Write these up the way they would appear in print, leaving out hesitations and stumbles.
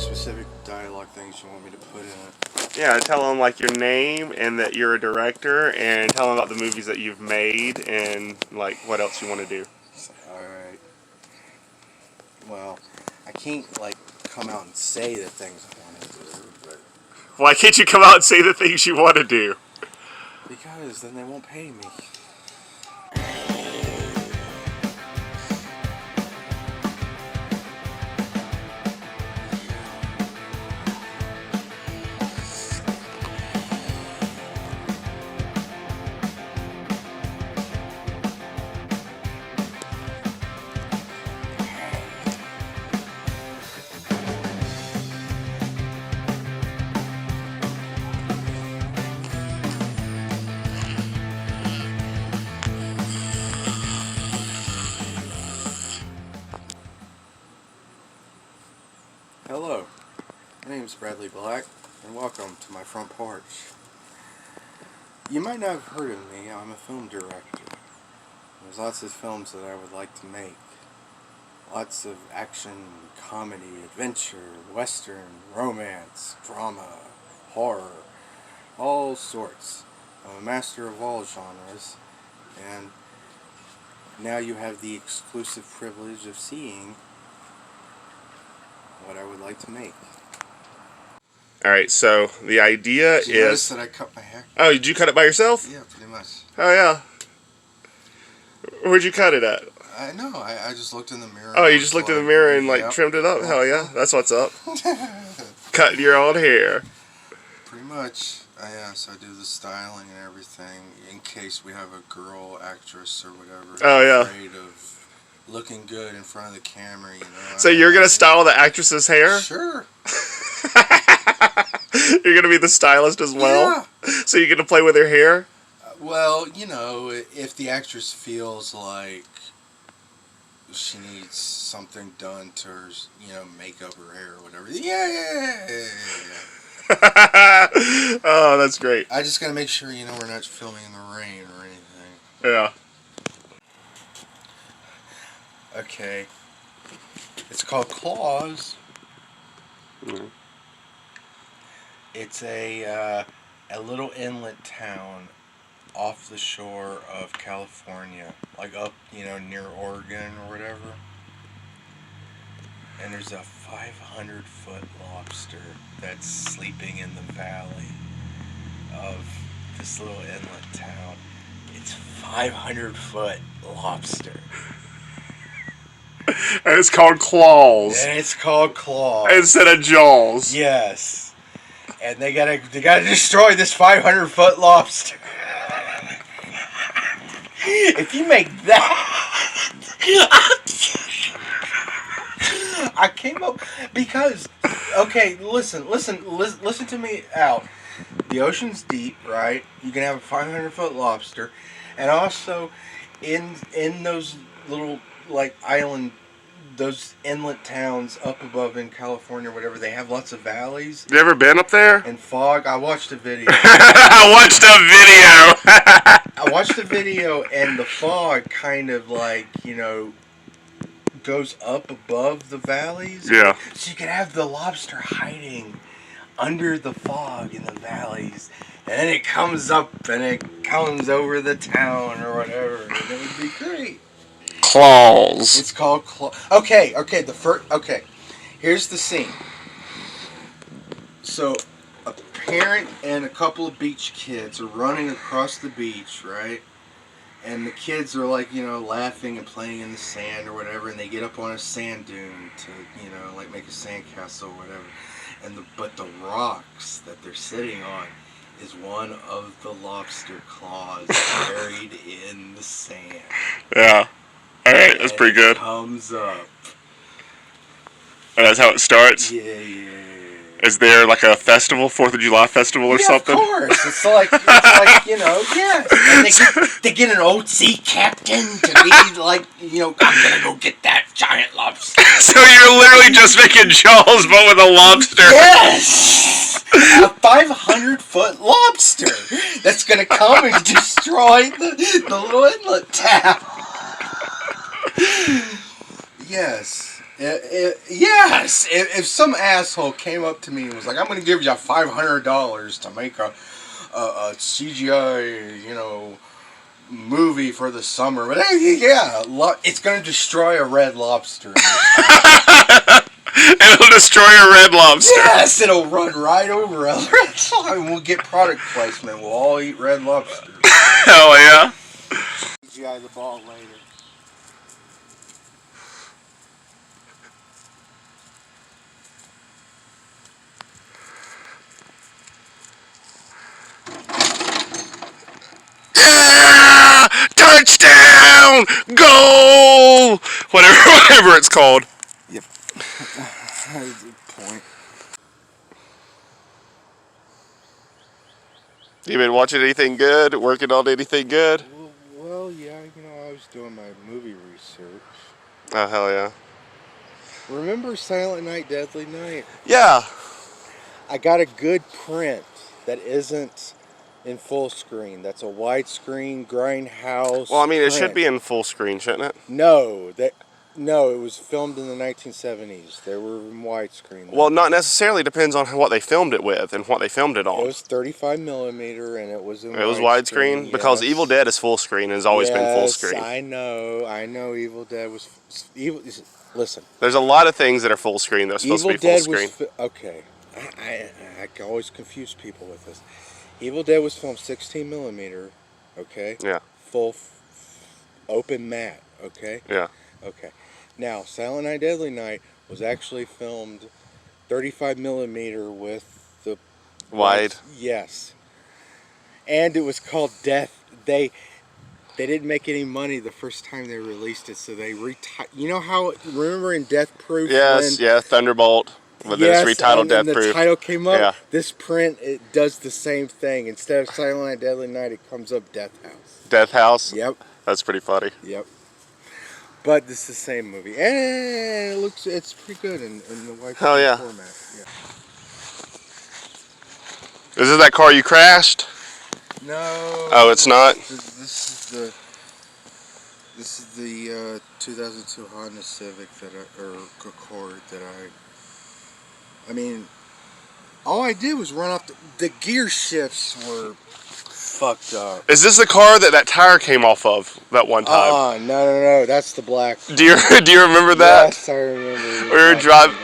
specific dialogue things you want me to put in it? Yeah, tell them like your name and that you're a director, and tell them about the movies that you've made and like what else you want to do. Alright. Well, I can't like come out and say the things I want to do, but Why can't you come out and say the things you want to do? because then they won't pay me. Hello, my name is Bradley Black, and welcome to my front porch. You might not have heard of me. I'm a film director. There's lots of films that I would like to make. Lots of action, comedy, adventure, western, romance, drama, horror, all sorts. I'm a master of all genres, and now you have the exclusive privilege of seeing what I would like to make. Alright, so the idea Did you notice is... that I cut my hair? Oh, did you cut it by yourself? Yeah, pretty much. Oh, yeah. Where'd you cut it at? I know, I just looked in the mirror. Oh, you just looked in the mirror and like yep. trimmed it up? Hell yeah, that's what's up. Cutting your own hair. Pretty much. So I do the styling and everything in case we have a girl actress or whatever. Oh, yeah. Afraid of looking good in front of the camera, you know. So you're gonna style the actress's hair? Sure. You're gonna be the stylist as well? Yeah. So you're gonna play with her hair? Well, you know, if the actress feels like she needs something done to her, you know, makeup or hair or whatever. Yeah. Oh, that's great. I just gotta make sure, you know, we're not filming in the rain or anything. Yeah. Okay. It's called Claws. Mm-hmm. It's a little inlet town off the shore of California, like up, you know, near Oregon or whatever. And there's a 500-foot lobster that's sleeping in the valley of this little inlet town. It's 500-foot lobster. And it's called Claws. And it's called Claws. Instead of Jaws. Yes. And they gotta destroy this 500-foot lobster. If you make that, I came up because okay, listen to me out. The ocean's deep, right? You can have a 500-foot lobster, and also in those little like island, those inlet towns up above in California or whatever, they have lots of valleys. You ever been up there? And fog. I watched a video. I watched a video, and the fog kind of like, you know, goes up above the valleys. Yeah. So you could have the lobster hiding under the fog in the valleys, and then it comes up and it comes over the town or whatever, and it would be great. Claws. It's called Claws. Okay. Here's the scene. So, a parent and a couple of beach kids are running across the beach, right? And the kids are like, you know, laughing and playing in the sand or whatever, and they get up on a sand dune to, you know, like make a sandcastle or whatever. But the rocks that they're sitting on is one of the lobster claws buried in the sand. Yeah. Alright, that's pretty good. It comes up. And that's how it starts? Yeah. Is there like a festival, 4th of July festival or something? Of course. It's like you know, yes. And they get an old sea captain to be like, you know, I'm gonna go get that giant lobster. So you're literally just making Jaws, but with a lobster. Yes! A 500-foot lobster that's gonna come and destroy the little inlet town. Yes. Yes! If some asshole came up to me and was like, I'm going to give you $500 to make a CGI, movie for the summer, but yeah, it's going to destroy a red lobster. It'll destroy a red lobster. Yes, it'll run right over a red lobster. We'll get product placement. We'll all eat red lobsters. Hell yeah. CGI the ball later. Yeah! Touchdown! Goal! Whatever it's called. Yep. That's a good point. You been watching anything good? Working on anything good? Well, yeah, I was doing my movie research. Oh, hell yeah. Remember Silent Night, Deadly Night? Yeah. I got a good print that isn't in full screen. That's a widescreen grindhouse. Well, I mean, it print. should be in full screen, shouldn't it? No, it was filmed in the 1970s. They were in widescreen. Well, not necessarily. Depends on what they filmed it with and what they filmed it on. It was 35 millimeter, and it was in. It was widescreen because yes. Evil Dead is full screen and has always been full screen. I know. Evil Dead was Listen. There's a lot of things that are full screen that are supposed to be full screen. Okay, I always confuse people with this. Evil Dead was filmed 16 millimeter. Okay. Yeah. Full open matte. Okay. Yeah. Okay. Now, Silent Night, Deadly Night was actually filmed 35 millimeter with the Wide. Yes. And it was called Death. They didn't make any money the first time they released it, so they you know how, remember in Death Proof? Yes, yeah, Thunderbolt. But then it's retitled Death Proof. The title came up. Yeah. This print, it does the same thing. Instead of Silent Night, Deadly Night, it comes up Death House. Death House? Yep. That's pretty funny. Yep. But it's the same movie, and it's pretty good in the white format. Yeah. Is this that car you crashed? No. Oh, it's not. This is the 2002 Honda Civic or Accord that I mean, all I did was run off the gear shifts were fucked up. Is this the car that tire came off of that one time? No, that's the black. Do you remember that? Yes, I remember. We were driving.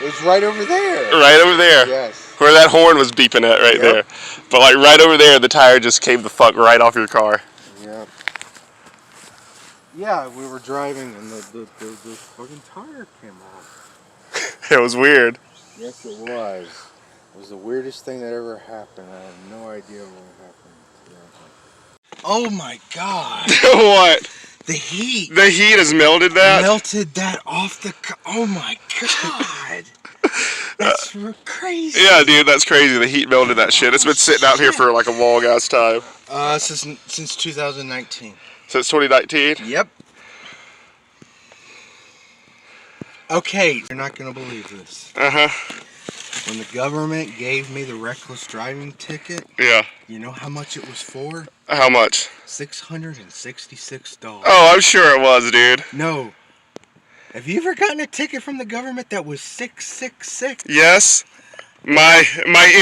It was right over there. Right over there. Yes. Where that horn was beeping at right there. But like right over there, the tire just came the fuck right off your car. Yep. Yeah, we were driving and the fucking tire came off. It was weird. Yes, it was. It was the weirdest thing that ever happened. I have no idea what happened. Yeah. Oh my god. What? The heat. The heat has melted that? Melted that off the... Oh my god. That's crazy. Yeah, dude, that's crazy. The heat melted that shit. It's been sitting out here for like a long ass time. Since 2019. Since 2019? Yep. Okay, you're not gonna believe this. When the government gave me the reckless driving ticket, yeah. You know how much it was for? How much? $666. Oh, I'm sure it was, dude. No. Have you ever gotten a ticket from the government that was $666? Yes. My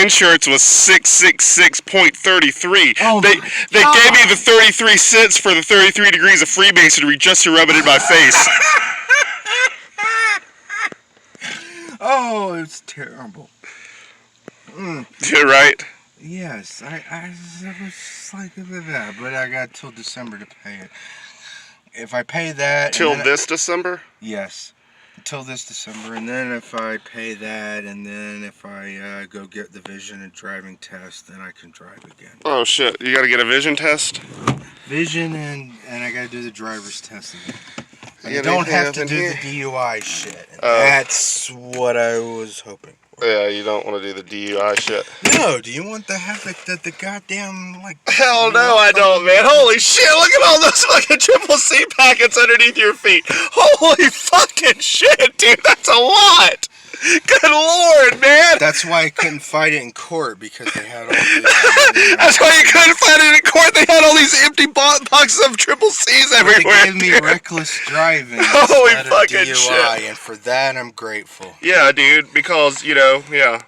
insurance was $666.33. Oh they gave me the 33 cents for the 33 degrees of Freemasonry just to rub it in my face. Oh, it's terrible. You're right. Yes, I was like that, but I got till December to pay it. If I pay that... Till this December? Yes. Until this December, and then if I pay that, and then if I go get the vision and driving test, then I can drive again. Oh shit, you gotta get a vision test? Vision and I gotta do the driver's test again. I don't have to do the DUI shit. That's what I was hoping for. Yeah, you don't want to do the DUI shit. No, do you want to have the goddamn, like... Hell no, I don't, man. Holy shit, look at all those fucking triple C packets underneath your feet. Holy fucking shit, dude, that's a lot. Good Lord, man! That's why I couldn't fight it in court, because they had all these... That's why you couldn't find it in court. They had all these empty boxes of triple C's everywhere. They gave me reckless driving Holy instead of fucking DUI, shit. and for that I'm grateful. Yeah, dude, because, you know, yeah.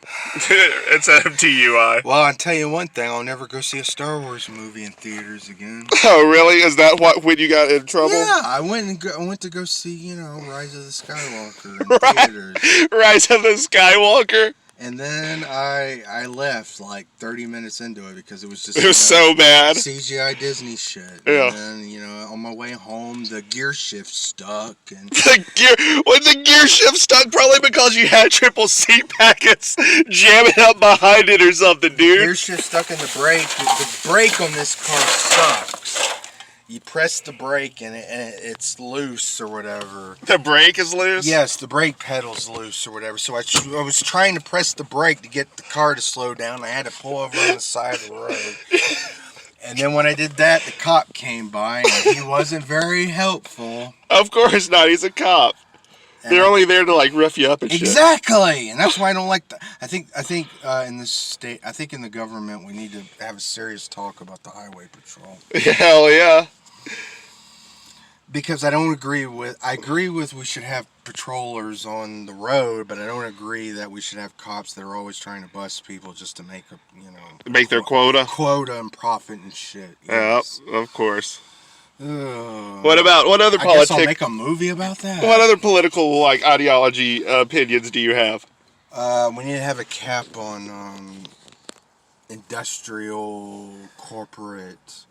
Instead of DUI. Well, I'll tell you one thing, I'll never go see a Star Wars movie in theaters again. Oh, really? Is that when you got in trouble? Yeah, I went to go see, you know, Rise of the Skywalker in theaters. Rise of the Skywalker? And then I left like 30 minutes into it because it was just... It was so bad. CGI Disney shit. Yeah. And then, you know, on my way home, the gear shift stuck. And the gear shift stuck probably because you had triple C packets jamming up behind it or something, dude. Gear shift stuck in the brake. The brake on this car sucks. You press the brake and it's loose or whatever. The brake is loose? Yes, the brake pedal's loose or whatever. So I was trying to press the brake to get the car to slow down. I had to pull over on the side of the road. And then when I did that, the cop came by and he wasn't very helpful. Of course not. He's a cop. And they're only there to like rough you up and shit. Exactly, and that's why I don't like that. I think in this state, I think in the government, we need to have a serious talk about the highway patrol. Hell yeah. Because I agree with we should have patrollers on the road, but I don't agree that we should have cops that are always trying to bust people just to make their quota and profit and shit. Yes. Yep, of course. Ugh. What other politics? I guess I'll make a movie about that. What other political like ideology opinions do you have? We need to have a cap on industrial corporate.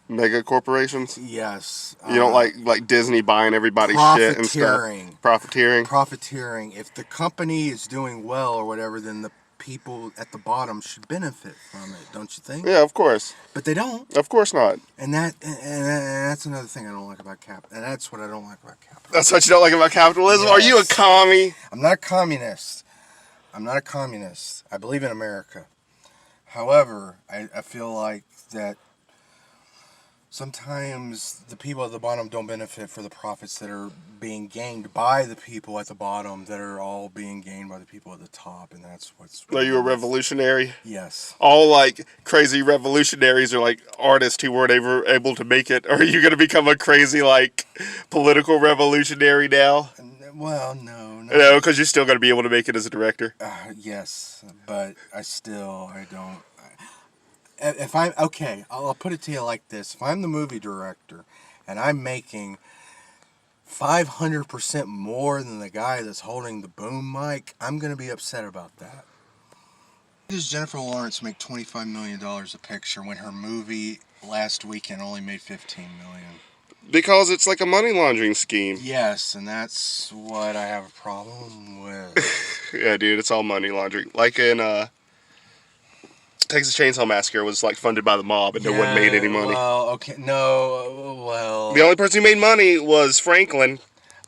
Mega corporations? Yes. You don't like Disney buying everybody's shit and stuff? Profiteering. Profiteering. If the company is doing well or whatever, then the people at the bottom should benefit from it, don't you think? Yeah, of course. But they don't. Of course not. And that's another thing I don't like about and that's what I don't like about capitalism. That's what you don't like about capitalism? Yes. Are you a commie? I'm not a communist. I believe in America. However, I feel like that sometimes the people at the bottom don't benefit for the profits that are being gained by the people at the bottom that are all being gained by the people at the top, and that's what's... Are you a revolutionary? Yes. All, like, crazy revolutionaries are, like, artists who weren't ever able to make it. Are you going to become a crazy, like, political revolutionary now? Well, no. No, because you're still going to be able to make it as a director. Yes, but I don't... I'll put it to you like this. If I'm the movie director and I'm making 500% more than the guy that's holding the boom mic, I'm going to be upset about that. Why does Jennifer Lawrence make $25 million a picture when her movie last weekend only made $15 million? Because it's like a money laundering scheme. Yes, and that's what I have a problem with. Yeah, dude, it's all money laundering. Like in... Texas Chainsaw Massacre was like funded by the mob and no one made any money. Well, okay, no, well... The only person who made money was Franklin.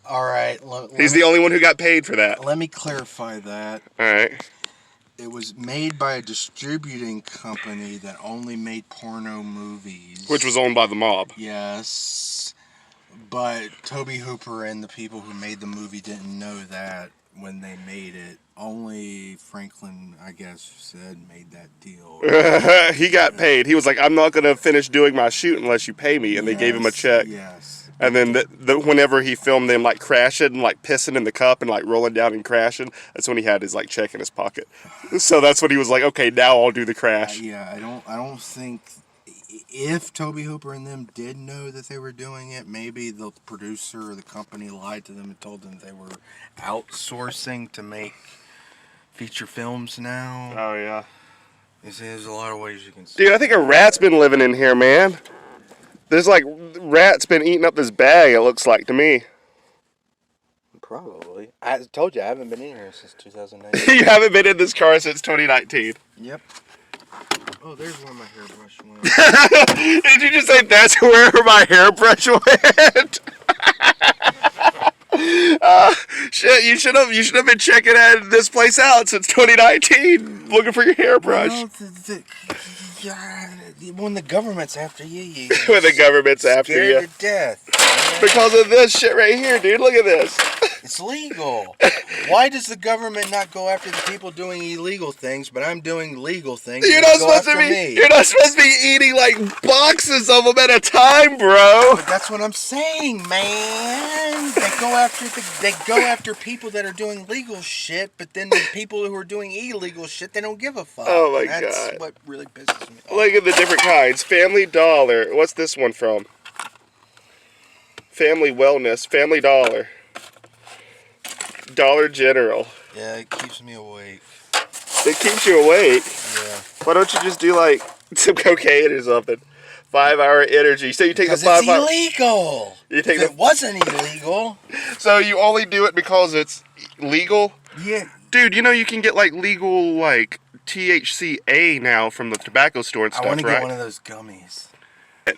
Alright. He's the only one who got paid for that. Let me clarify that. Alright. It was made by a distributing company that only made porno movies. Which was owned by the mob. Yes. But Tobe Hooper and the people who made the movie didn't know that when they made it. Only Franklin, I guess, said made that deal. He got paid. He was like, I'm not going to finish doing my shoot unless you pay me. And they gave him a check. Yes. And then whenever he filmed them like crashing and like pissing in the cup and like rolling down and crashing, that's when he had his like check in his pocket. So that's when he was like, okay, now I'll do the crash. Yeah, I don't think... If Tobe Hooper and them did know that they were doing it, maybe the producer or the company lied to them and told them they were outsourcing to make feature films now. Oh, yeah. There's a lot of ways you can see. Dude, I think a rat's been living in here, man. There's like rats been eating up this bag, it looks like to me. Probably. I told you, I haven't been in here since 2019. You haven't been in this car since 2019. Yep. Oh, there's where my hairbrush went. Did you just say that's where my hairbrush went? Shit, you should have been checking this place out since 2019, looking for your hairbrush. Well, yeah, when the government's after you, When the government's after you. scared to death. Man. Because of this shit right here, dude. Look at this. It's legal. Why does the government not go after the people doing illegal things, but I'm doing legal things? You're not supposed to be. You're not supposed to be eating like boxes of them at a time, bro. But that's what I'm saying, man. They go after people that are doing legal shit, but then the people who are doing illegal shit, they don't give a fuck. Oh my God. That's what really pisses me off. Look at the different kinds. Family Dollar. What's this one from? Family Wellness. Family Dollar. Dollar General. Yeah, it keeps me awake. It keeps you awake? Yeah. Why don't you just do like some cocaine or something? 5-hour energy. So you take the 5 hour. It's illegal. If it wasn't illegal. So you only do it because it's legal? Yeah. Dude, you know you can get like legal like THCA now from the tobacco store and stuff, right? I want to get one of those gummies.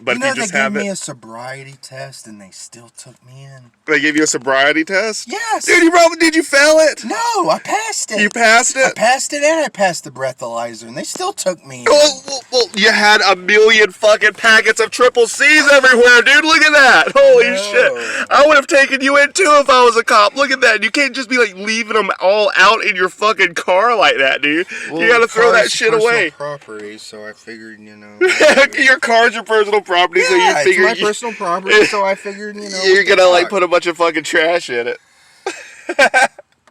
But you know, if you just they have gave me it, a sobriety test and they still took me in. they give you a sobriety test? Yes. Dude, did you fail it? No, I passed it. You passed it? I passed it and I passed the breathalyzer and they still took me in. Well, you had a million fucking packets of triple C's everywhere, dude. Look at that. Holy shit. I would have taken you in too if I was a cop. Look at that. You can't just be like leaving them all out in your fucking car like that, dude. Well, you gotta throw that shit away. Property, so I figured, you know. Your car's your personal property, yeah, so you figure it's my personal property, so I figured, you know. You're gonna like put a bunch of fucking trash in it.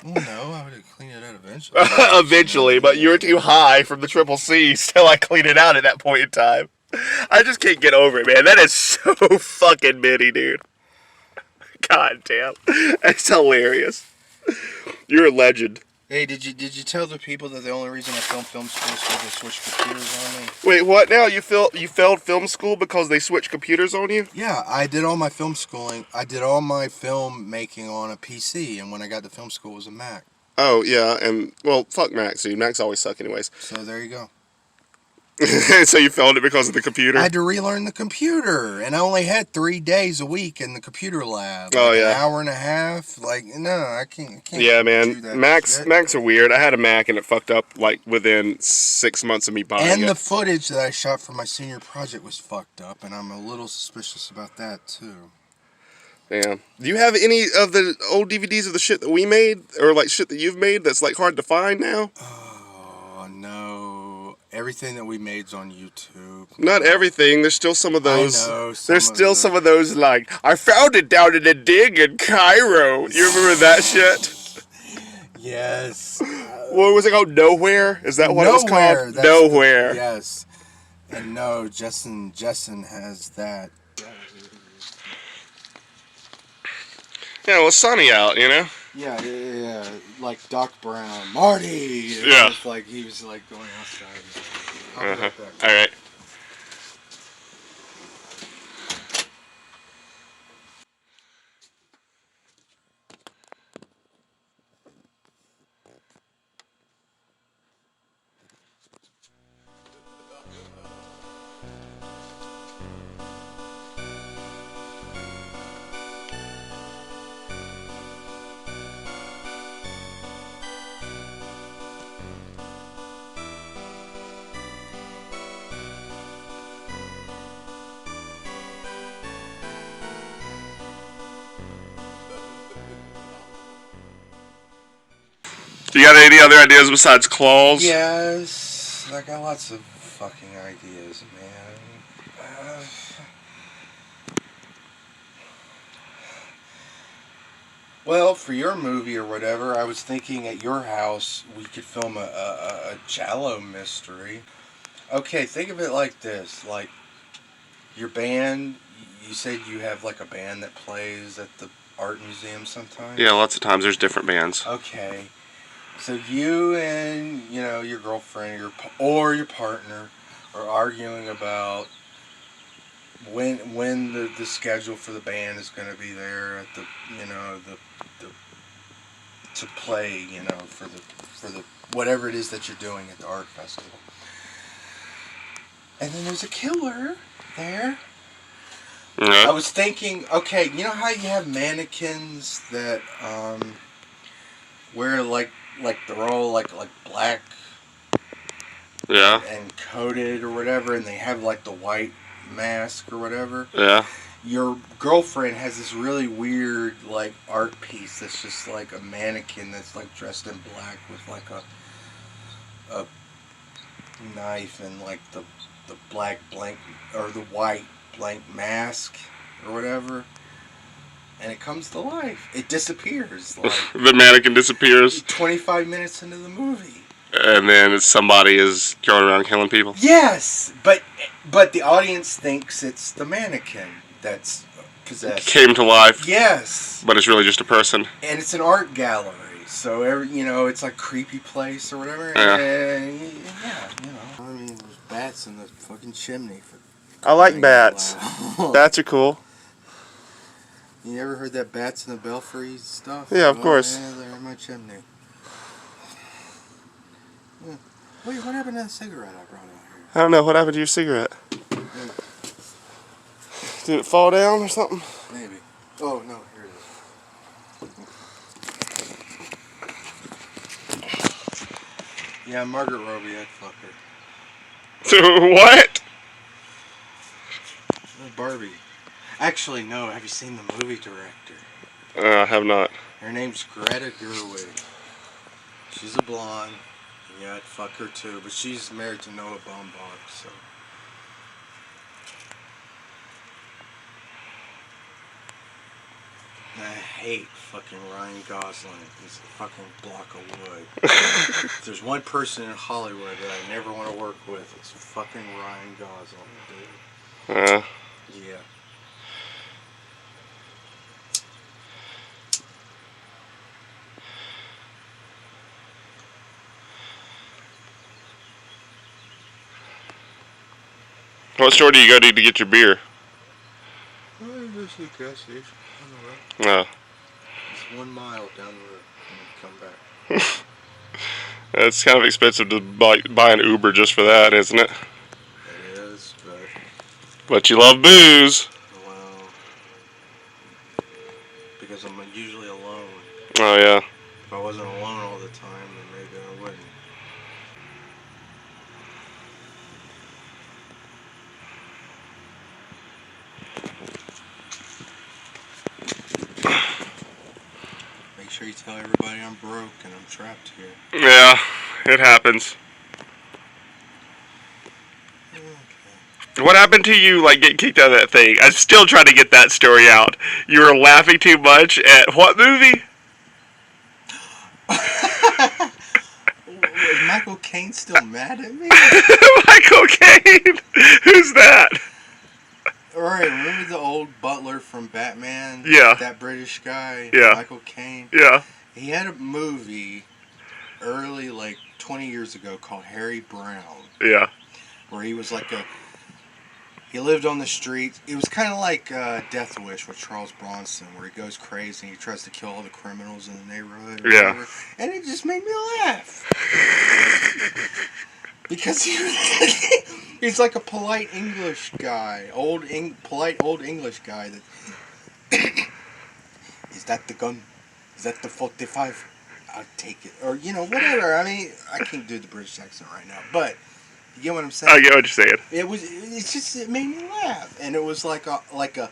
Well, no, I would clean it out eventually. Eventually, but you were too high from the triple C's till I cleaned it out at that point in time. I just can't get over it, man. That is so fucking many, dude. God damn. That's hilarious. You're a legend. Hey, did you tell the people that the only reason I filmed film school is because they switched computers on me? Wait, what now? You failed film school because they switched computers on you? Yeah, I did all my film schooling. I did all my film making on a PC, and when I got to film school, it was a Mac. Oh, yeah, and, well, fuck Macs, dude. Macs always suck anyways. So there you go. So you failed it because of the computer? I had to relearn the computer, and I only had 3 days a week in the computer lab. Oh, like yeah. An hour and a half. Like, no, I can't yeah, do man. that Macs are weird. I had a Mac, and it fucked up, like, within 6 months of me buying it. And the footage that I shot for my senior project was fucked up, and I'm a little suspicious about that, too. Yeah. Do you have any of the old DVDs of the shit that we made? Or, like, shit that you've made that's, like, hard to find now? Oh, no. Everything that we made's on YouTube. Not everything. There's still some of those. I know. There's still some of those, like, I found it down in a dig in Cairo. You remember that shit? Yes. What was it called? Nowhere? Is that what it was called? Nowhere. Yes. And no, Justin has that. Yeah, well, it's sunny out, you know? Yeah. Like Doc Brown. Marty! Yeah. Like he was like going outside. Uh-huh. Alright. Do you got any other ideas besides claws? Yes. I got lots of fucking ideas, man. Well, for your movie or whatever, I was thinking at your house we could film a Jello mystery. Okay, think of it like this. Like, your band, you said you have like a band that plays at the art museum sometimes? Yeah, lots of times there's different bands. Okay. So you and, you know, your girlfriend or your partner are arguing about when the schedule for the band is going to be there at the, you know, the to play, you know, for the whatever it is that you're doing at the art festival. And then there's a killer there. Yeah. I was thinking, okay, you know how you have mannequins that wear like they're all like black Yeah. and coated or whatever, and they have like the white mask or whatever. Yeah. Your girlfriend has this really weird like art piece that's just like a mannequin that's like dressed in black with like a knife and like the black blank or the white blank mask or whatever, and it comes to life. It disappears like The mannequin disappears. 25 minutes into the movie. And then somebody is going around killing people. Yes, but the audience thinks it's the mannequin that's possessed. Came to life. Yes, But it's really just a person. and it's an art gallery, so it's like creepy place or whatever. Yeah. And I mean, there's bats in the fucking chimney. I like bats. Bats are cool. You ever heard that bats in the belfry stuff? Yeah, of course. Yeah, they're in my chimney. Yeah. Wait, what happened to the cigarette I brought out here? I don't know. What happened to your cigarette? Did it fall down or something? Maybe. Oh, no, here it is. Yeah, Margaret Robbie, I'd fuck her. What? Barbie. Actually, no. Have you seen the movie director? I have not. Her name's Greta Gerwig. She's a blonde. Yeah, I'd fuck her too. But she's married to Noah Baumbach, so. I hate fucking Ryan Gosling. He's a fucking block of wood. If there's one person in Hollywood that I never want to work with, it's fucking Ryan Gosling, dude. Yeah. What store do you go to get your beer? Just a gas station. No. It's 1 mile down the road and come back. It's kind of expensive to buy an Uber just for that, isn't it? It is, But you love booze. well, because I'm usually alone. Oh, yeah. If I wasn't alone all the time, then maybe I wouldn't. Make sure you tell everybody I'm broke and I'm trapped here. Yeah, it happens. Okay. What happened to you, like, getting kicked out of that thing? I'm still trying to get that story out. You were laughing too much at what movie? Is Michael Caine still mad at me? Michael Caine? Who's that? Alright, remember the old butler from Batman? Yeah. That British guy? Yeah. Michael Caine? Yeah. He had a movie early, like 20 years ago, called Harry Brown. Yeah. Where he was like he lived on the street. It was kind of like Death Wish with Charles Bronson, where he goes crazy and he tries to kill all the criminals in the neighborhood. Or Yeah. whatever. And it just made me laugh. Because he's like a polite English guy. Polite old English guy that... Is that the gun? Is that the 45? I'll take it. Or, whatever. I mean, I can't do the British accent right now. But, you get what I'm saying? I get what you're saying. It made me laugh. And it was like a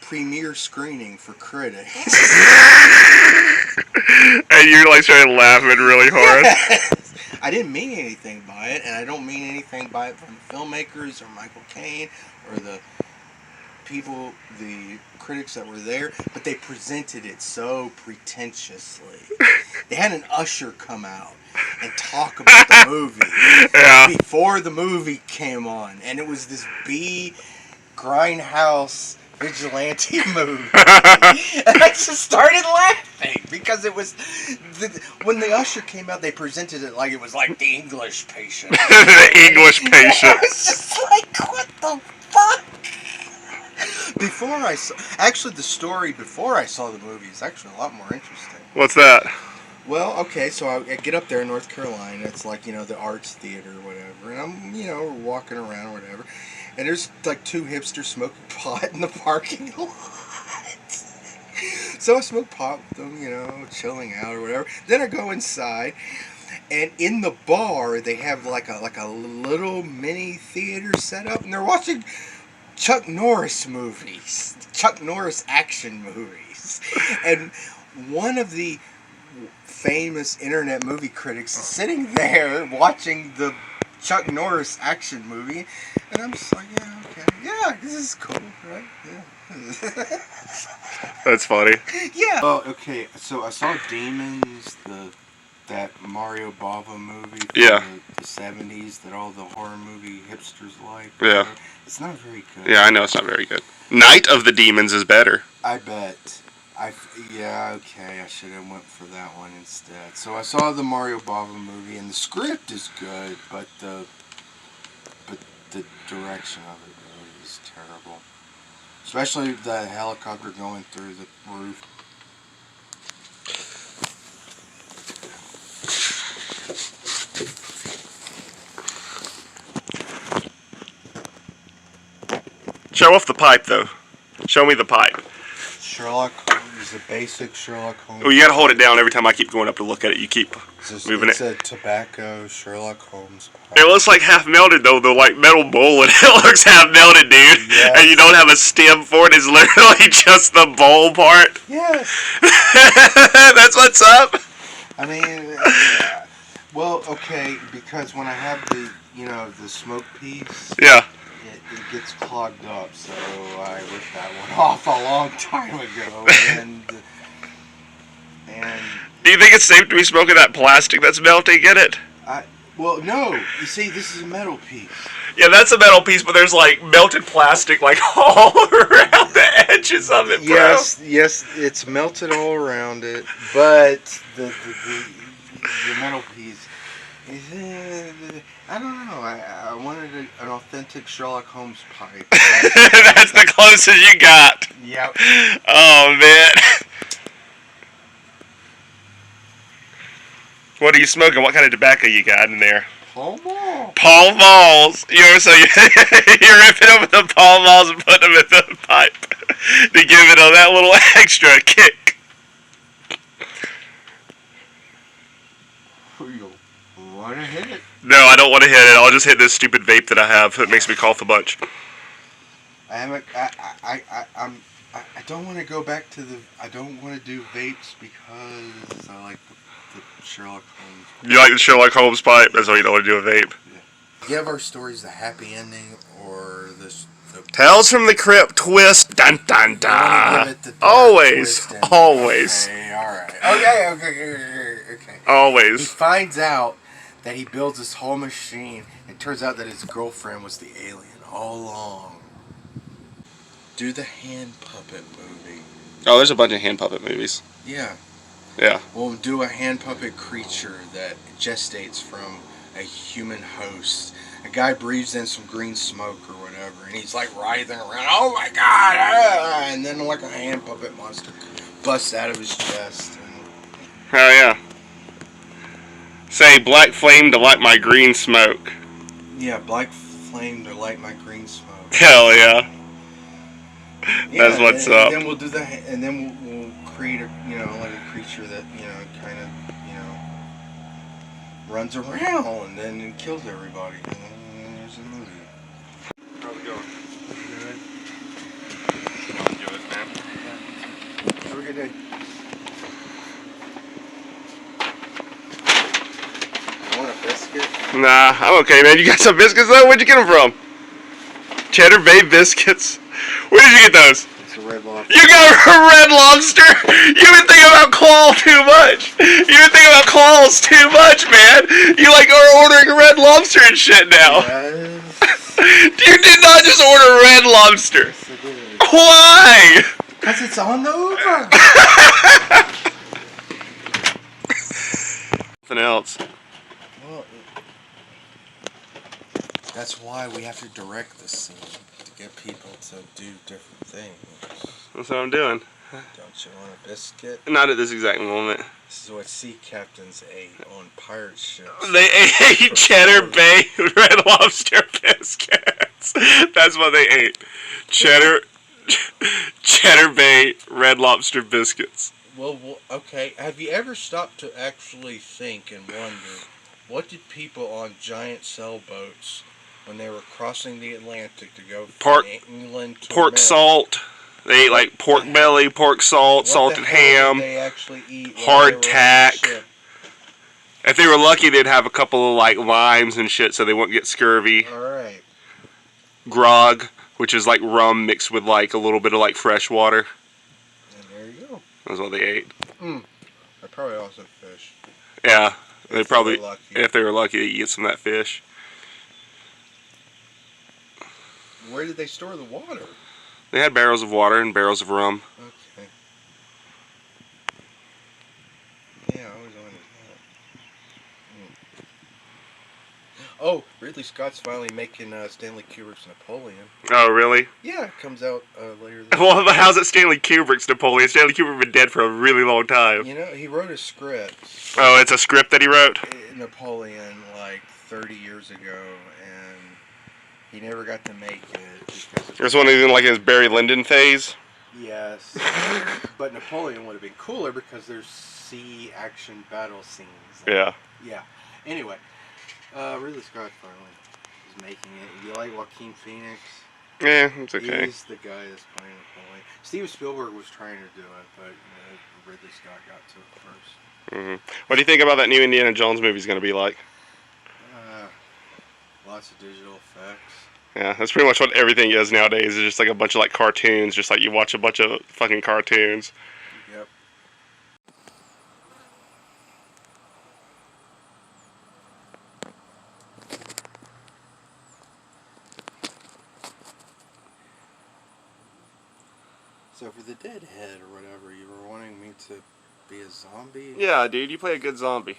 premiere screening for critics. And you're, like, started laughing really hard. I didn't mean anything by it. And I don't mean anything by it from the filmmakers or Michael Caine or the people, the critics that were there, but they presented it so pretentiously. They had an usher come out and talk about the movie before the movie came on, and it was this B grindhouse vigilante movie. And I just started laughing because it was when the usher came out, they presented it like it was like the English Patient. The English Patient. I was just like, what the fuck? The story before I saw the movie is actually a lot more interesting. What's that? Well, okay, so I get up there in North Carolina. It's like, the Arts Theater or whatever. And I'm, walking around or whatever. And there's like two hipsters smoking pot in the parking lot. So I smoke pot with them, chilling out or whatever. Then I go inside, and in the bar they have like a little mini theater set up, and they're watching Chuck Norris movies, Chuck Norris action movies, and one of the famous internet movie critics is sitting there watching the Chuck Norris action movie, and I'm just like, yeah, okay, yeah, this is cool, right? Yeah. That's funny. Yeah. Oh, okay. So I saw Demons, that Mario Bava movie from the 70s that all the horror movie hipsters like. Yeah. It's not very good. Yeah, I know it's not very good. Night of the Demons is better. I bet. Yeah, okay, I should have went for that one instead. So I saw the Mario Bava movie, and the script is good, but the direction of it really is terrible. Especially the helicopter going through the roof. Show off the pipe, though. Show me the pipe. Sherlock Holmes, the basic Sherlock Holmes. Oh, you gotta hold it down every time I keep going up to look at it. You keep moving it. It's a tobacco Sherlock Holmes pipe. It looks like half melted, though, the like metal bowl, and it looks half melted, dude. Yes. And you don't have a stem for it. It's literally just the bowl part. Yes. That's what's up. I mean, well, okay, because when I have the smoke piece. Yeah. It gets clogged up, so I ripped that one off a long time ago. And do you think it's safe to be smoking that plastic that's melting in it? Well, no. You see, this is a metal piece. Yeah, that's a metal piece, but there's like melted plastic like all around the edges of it, bro. Yes, it's melted all around it, but the metal piece. I don't know. I wanted an authentic Sherlock Holmes pipe. That's the closest you got. Yep. Oh, man. What are you smoking? What kind of tobacco you got in there? Pall Mall. Pall Malls. So you're ripping over the Pall Malls and putting them in the pipe to give it that little extra kick. You want to hit it? No, I don't want to hit it. I'll just hit this stupid vape that I have that makes me cough a bunch. I don't want to go back to I don't want to do vapes because I like the Sherlock Holmes. You like the Sherlock Holmes pipe? That's why you don't want to do a vape. Yeah. Give our stories the happy ending or the Tales from the Crypt twist. Dun dun dun. Always. Always. Okay, alright. Okay. Always. He finds out that he builds this whole machine, and it turns out that his girlfriend was the alien all along. Do the hand puppet movie. Oh, there's a bunch of hand puppet movies. Yeah. Yeah. We'll do a hand puppet creature that gestates from a human host. A guy breathes in some green smoke or whatever, and he's like writhing around. Oh my god! And then like a hand puppet monster busts out of his chest. Hell yeah. Say black flame to light my green smoke. Yeah, black flame to light my green smoke. Hell yeah. That's what's up. Then we'll do and then we'll create a like a creature that kind of runs around and then kills everybody. And then there's a movie. How's it going? Good, man. Have a good day. Want a biscuit? Nah, I'm okay, man. You got some biscuits though? Where'd you get them from? Cheddar Bay biscuits. Where did you get those? It's a Red Lobster. You got a Red Lobster? You've been thinking about claw too much. You've been thinking about claws too much, man. You like are ordering Red Lobster and shit now. Yes. You did not just order Red Lobster. Yes, I did. Why? Because it's on the Uber. Something else. Well, that's why we have to direct the scene. Get people to do different things. That's what I'm doing. Don't you want a biscuit? Not at this exact moment. This is what sea captains ate on pirate ships. They ate Cheddar Bay Red Lobster biscuits. That's what they ate. Cheddar Cheddar Bay Red Lobster biscuits. Well, okay. Have you ever stopped to actually think and wonder what did people on giant sailboats when they were crossing the Atlantic to go from England to pork America, salt. They ate like pork belly, pork salt, salted ham, did they actually eat hardtack. If they were lucky, they'd have a couple of like limes and shit, so they wouldn't get scurvy. All right. Grog, which is like rum mixed with like a little bit of like fresh water. And there you go. That's what they ate. They probably also fish. Yeah, they probably, if they were lucky, they'd eat some of that fish. Where did they store the water? They had barrels of water and barrels of rum. Okay. Yeah, I always wondered that. Oh, Ridley Scott's finally making Stanley Kubrick's Napoleon. Oh, really? Yeah, it comes out later this Well, but how's it Stanley Kubrick's Napoleon? Stanley Kubrick been dead for a really long time. You know, he wrote a script. Oh, it's a script that he wrote? Napoleon, like 30 years ago, and he never got to make it. There's one in like his Barry Lyndon phase? Yes. But Napoleon would have been cooler because there's sea action battle scenes. Yeah. Yeah. Anyway, Ridley Scott finally is making it. You like Joaquin Phoenix? Yeah, it's okay. He's the guy that's playing Napoleon. Steven Spielberg was trying to do it, but Ridley Scott got to it first. What do you think about that new Indiana Jones movie is going to be like? Lots of digital effects. Yeah, that's pretty much what everything is nowadays. It's just like a bunch of like cartoons, just like you watch a bunch of fucking cartoons. Yep. So for the Deadhead or whatever, you were wanting me to be a zombie? Yeah, dude, you play a good zombie.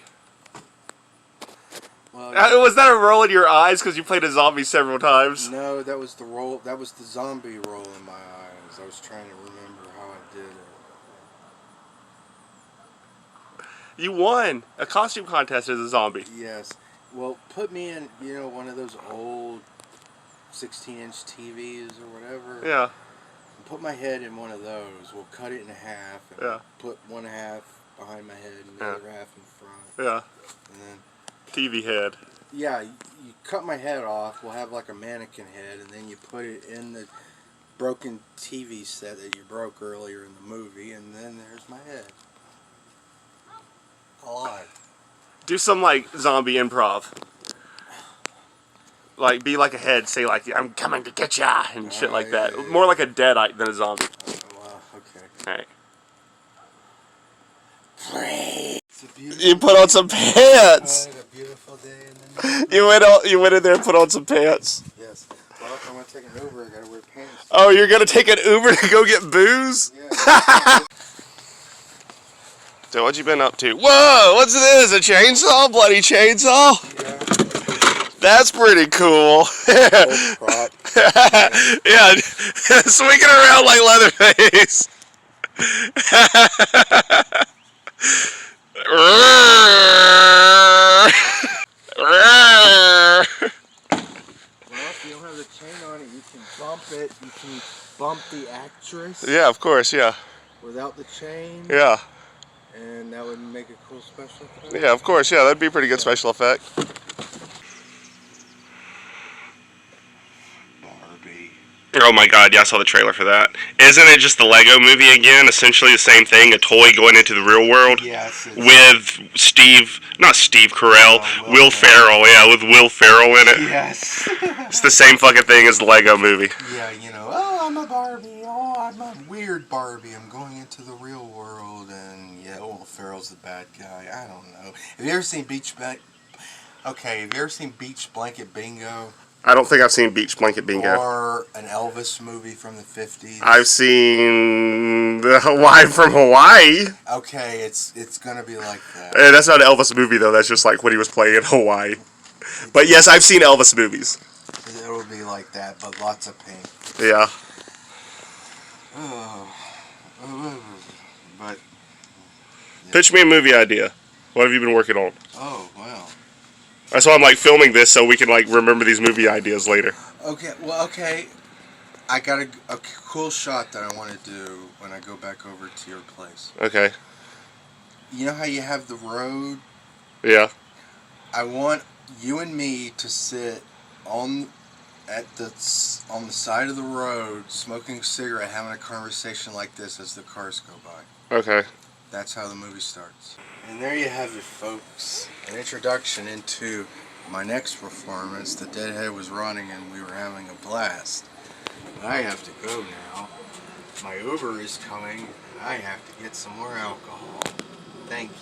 Well, was that a roll in your eyes because you played a zombie several times? No, that was the roll. That was the zombie roll in my eyes. I was trying to remember how I did it. You won a costume contest as a zombie. Yes. Well, put me in, one of those old 16-inch TVs or whatever. Yeah. And put my head in one of those. We'll cut it in half and put one half behind my head and the other half in front. Yeah. And then TV head. Yeah, you cut my head off. We'll have like a mannequin head, and then you put it in the broken TV set that you broke earlier in the movie, and then there's my head. Alive. Do some like zombie improv. Like be like a head, say like I'm coming to get ya and shit like that. Yeah. More like a deadite than a zombie. Oh, wow, okay. Alright. You put on some pants. A beautiful day in the You went in there and put on some pants. Yes. Well, if I'm gonna take an Uber, I gotta wear pants. Oh, you're gonna take an Uber to go get booze? Yeah. So what you been up to? Whoa! What's this? A chainsaw? Bloody chainsaw? Yeah. That's pretty cool. Prop. Yeah, swinging around like Leatherface. Well, if you don't have the chain on it, you can bump it. You can bump the actress. Yeah, of course, yeah. Without the chain. Yeah. And that would make a cool special effect. Yeah, of course, yeah. That'd be a pretty good special effect. Oh my god, yeah, I saw the trailer for that. Isn't it just the Lego movie again? Essentially the same thing, a toy going into the real world? Yes. With not Steve Carell, Will Ferrell, yeah, with Will Ferrell in it. Yes. It's the same fucking thing as the Lego movie. Yeah, oh, I'm a Barbie, oh, I'm a weird Barbie, I'm going into the real world, and yeah, Will Ferrell's the bad guy, I don't know. Have you ever seen Beach Blanket Bingo? I don't think I've seen Beach Blanket Bingo. Or an Elvis movie from the 50s. I've seen the Hawaii from Hawaii. Okay, it's gonna be like that. That's not an Elvis movie though. That's just like when he was playing in Hawaii. But yes, I've seen Elvis movies. It'll be like that, but lots of pink. Yeah. But. Yeah. Pitch me a movie idea. What have you been working on? Oh wow. That's why I'm like filming this so we can like remember these movie ideas later. Okay. Well, okay. I got a cool shot that I want to do when I go back over to your place. Okay. You know how you have the road? Yeah. I want you and me to sit on the side of the road, smoking a cigarette, having a conversation like this as the cars go by. Okay. That's how the movie starts. And there you have it, folks. An introduction into my next performance. The Deadhead was running and we were having a blast. I have to go now. My Uber is coming and I have to get some more alcohol. Thank you.